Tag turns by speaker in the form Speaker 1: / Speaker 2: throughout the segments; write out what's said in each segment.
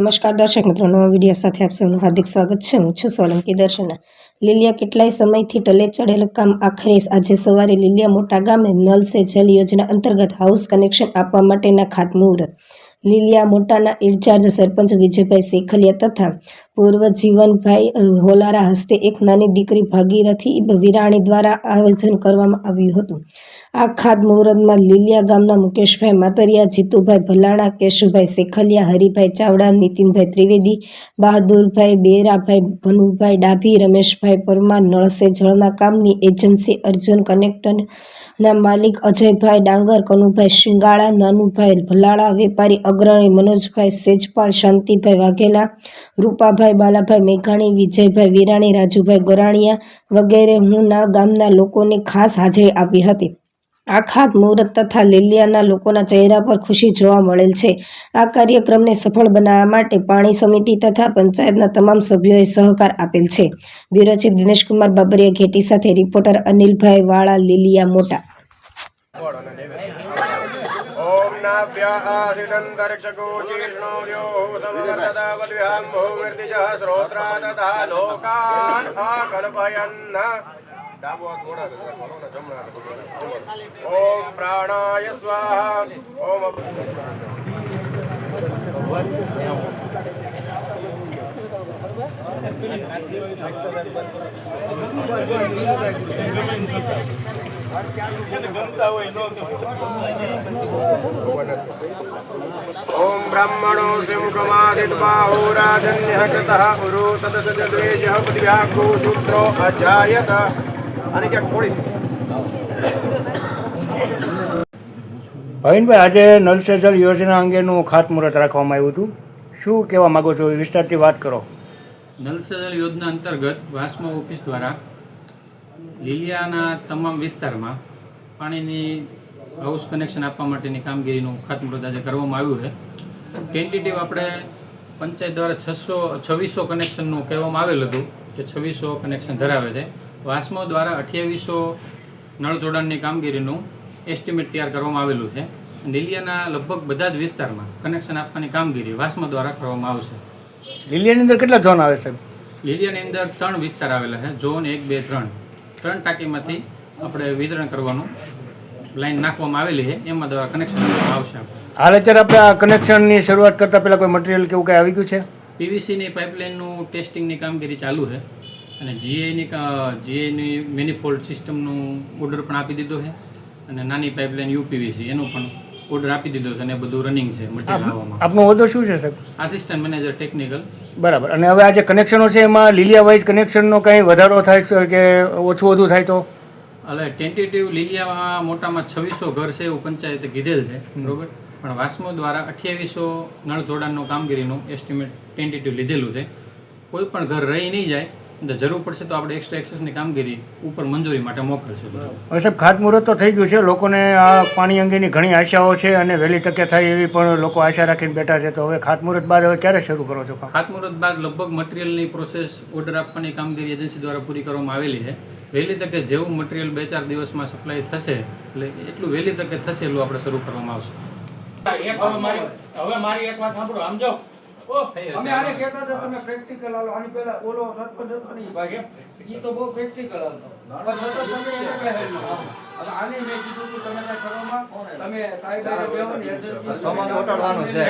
Speaker 1: નમસ્કાર દર્શક મિત્રો, નવા વિડીયો સાથે આપ સૌનું હાર્દિક સ્વાગત છે। હું છું સોલંકી દર્શના। લીલિયા કેટલાય સમયથી ટલે ચડેલું કામ આખરે આજે સવારે લીલિયા મોટા ગામે નલ સે જલ યોજના અંતર્ગત હાઉસ કનેક્શન આપવા માટેના ખાતમુહૂર્ત લીલિયા મોટાના ઇન્ચાર્જ સરપંચ વિજયભાઈ શેખલિયા તથા પૂર્વ જીવનભાઈ હોલારા હસ્તે એક નાની દીકરી ભાગીરથી વિરાણી દ્વારા આયોજન કરવામાં આવ્યું હતું। આ ખાતમુહૂર્તમાં લીલિયા ગામના મુકેશભાઈ માતરિયા, જીતુભાઈ ભલાણા, કેશુભાઈ શેખલિયા, હરિભાઈ ચાવડા, નીતિનભાઈ ત્રિવેદી, બહાદુરભાઈ બેરાભાઈ, ભનુભાઈ ડાભી, રમેશભાઈ પરમાર, નળ સે જળના કામની એજન્સી અર્જુન કનેક્ટના માલિક અજયભાઈ ડાંગર, કનુભાઈ શિંગાળા, નાનુભાઈ ભલાળા, વેપારી અગ્રણી મનોજભાઈ સેજપાલ, શાંતિભાઈ વાઘેલા, રૂપાભાઈ બાલાભાઈ મેઘાણી, વિજયભાઈ વિરાણી, રાજુભાઈ ગરાણીયા વગેરે હુંના ગામના લોકોને ખાસ હાજરી આપી હતી। આ ખાતમુહૂર્ત તથા લીલિયાના લોકોના ચહેરા પર ખુશી જોવા મળેલ છે। આ કાર્યક્રમને સફળ બનાવવા માટે પાણી સમિતિ તથા પંચાયતના તમામ સભ્યોએ સહકાર આપેલ છે। બ્યુરો ચીફ દિનેશકુમાર બાબરિયા ઘેટી સાથે રિપોર્ટર અનિલભાઈ વાળા, લીલિયા મોટા।
Speaker 2: ओम नाभ्यासिदंतरिक्षको शीर्ष्णोद्योः समवर्तता वद्भ्याम्भो मृतिजः श्रोत्रा तथा लोकान् आकल्पयन् ओम प्राणाय स्वाहा ओम ओम ब्राह्मणो सिंहमादिर्बाहुराजन्यः कृतः उरु तदसद्वेषः पृथिव्याग्को शूद्रो अजायत અને કે કોળી
Speaker 3: ભાવિનભાઈ, આજે નલ સે જલ યોજના અંગેનું ખાતમુહૂર્ત રાખવામાં આવ્યું હતું। શું કહેવા માગો છો? વિસ્તારથી વાત કરો।
Speaker 4: નલ સે જલ યોજના અંતર્ગત વાસ્મો ઓફિસ દ્વારા લીલિયાના તમામ વિસ્તારમાં પાણીની હાઉસ કનેક્શન આપવા માટેની કામગીરીનું ખાતમુહૂર્ત આજે કરવામાં આવ્યું છે। ટેન્ટેટિવ આપણે પંચાયત દ્વારા 2600 કનેક્શનનું કહેવામાં આવેલ હતું કે 2600 કનેક્શન ધરાવે છે। વાસ્મો દ્વારા 2800 નળ જોડાણની કામગીરીનું એસ્ટિમેટ તૈયાર કરવામાં આવેલું છે। લીલિયાના લગભગ બધા જ વિસ્તારમાં કનેક્શન આપવાની કામગીરી વાસ્મો દ્વારા કરવામાં આવશે।
Speaker 3: લીલિયાની અંદર કેટલા ઝોન આવે છે?
Speaker 4: લીલિયાની અંદર 3 વિસ્તાર આવેલા છે, ઝોન 1, 2, 3 ટાંકીમાંથી આપણે વિતરણ કરવાનું લાઈન નાખવામાં આવેલી છે, એમાં દ્વારા કનેક્શન આપવામાં આવશે।
Speaker 3: હાલ અત્યારે આપણે આ કનેક્શનની શરૂઆત કરતાં પહેલાં કોઈ મટીરિયલ કેવું કંઈ આવી ગયું છે?
Speaker 4: પીવીસીની પાઇપલાઇનનું ટેસ્ટિંગની કામગીરી ચાલુ છે અને જીઆઈની મેનિફોલ્ડ સિસ્ટમનું ઓર્ડર પણ આપી દીધો છે અને નાની પાઇપલાઇન યુપીવીસી એનું પણ ઓર્ડર આપી દીધો છે અને બધું રનિંગ છે મટીરિયલ આવવામાં।
Speaker 3: આપનો હોદ્દો શું છે સાહેબ?
Speaker 4: Assistant manager technical.
Speaker 3: બરાબર। અને હવે આ જે કનેક્શનો છે એમાં લીલિયા વાઇઝ કનેક્શનનો કંઈ વધારો થાય છે કે ઓછું વધુ થાય તો?
Speaker 4: એટલે ટેન્ટેટિવ લીલિયામાં મોટામાં 2600 ઘર છે એવું પંચાયતે કીધેલ છે, બરોબર, પણ વાસ્મો દ્વારા 2800 નળ જોડાણનું કામગીરીનું એસ્ટિમેટ ટેન્ટેટિવ લીધેલું છે। કોઈ પણ ઘર રહી નહીં જાય, જરૂર પડશે તો આપણે એક્સ્ટ્રા એક્સેસની કામગીરી ઉપર મંજૂરી માટે મોકલશું।
Speaker 3: હવે સાહેબ, ખાતમુહૂર્ત તો થઈ ગયું છે, લોકોને આ પાણી અંગેની ઘણી આશાઓ છે અને વહેલી તકે થાય એવી પણ લોકો આશા રાખીને બેઠા છે, તો હવે ખાતમુહૂર્ત બાદ હવે ક્યારે શરૂ કરો છો?
Speaker 4: ખાતમુહૂર્ત બાદ લગભગ મટીરિયલની પ્રોસેસ ઓર્ડર આપવાની કામગીરી એજન્સી દ્વારા પૂરી કરવામાં આવેલી છે। વહેલી તકે જેવું મટીરિયલ 2-4 દિવસમાં સપ્લાય થશે, એટલે એટલું વહેલી તકે થશે એટલું આપણે શરૂ કરવામાં આવશે।
Speaker 5: હવે મારી એક વાત સાંભળો, આમ જાઓ અમે આને કહેતા હતા તમે પ્રેક્ટિકલ આલો, આની પહેલા ઓલો સરપંચ હતો ને ભાઈ ઈ તો બહુ પ્રેક્ટિકલ હતો, પણ સતત તમે એને કહેલું હવે આને મેં કીધું કે તમે કઈ કરવામાં તમે સાહેબ બેહો ને એજન્સી સમાજ ઓટાડવાનો છે એમ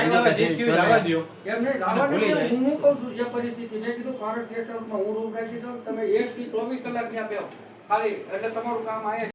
Speaker 5: નહીં લાવવાનું હું કહું છું જે પરિસ્થિતિ મેં કીધું કારણ થિયેટરમાં હું રૂમ રાખી દઉં, તમે 1 થી 24 કલાક ત્યાં બેહો ખાલી, એટલે તમારું કામ આયે।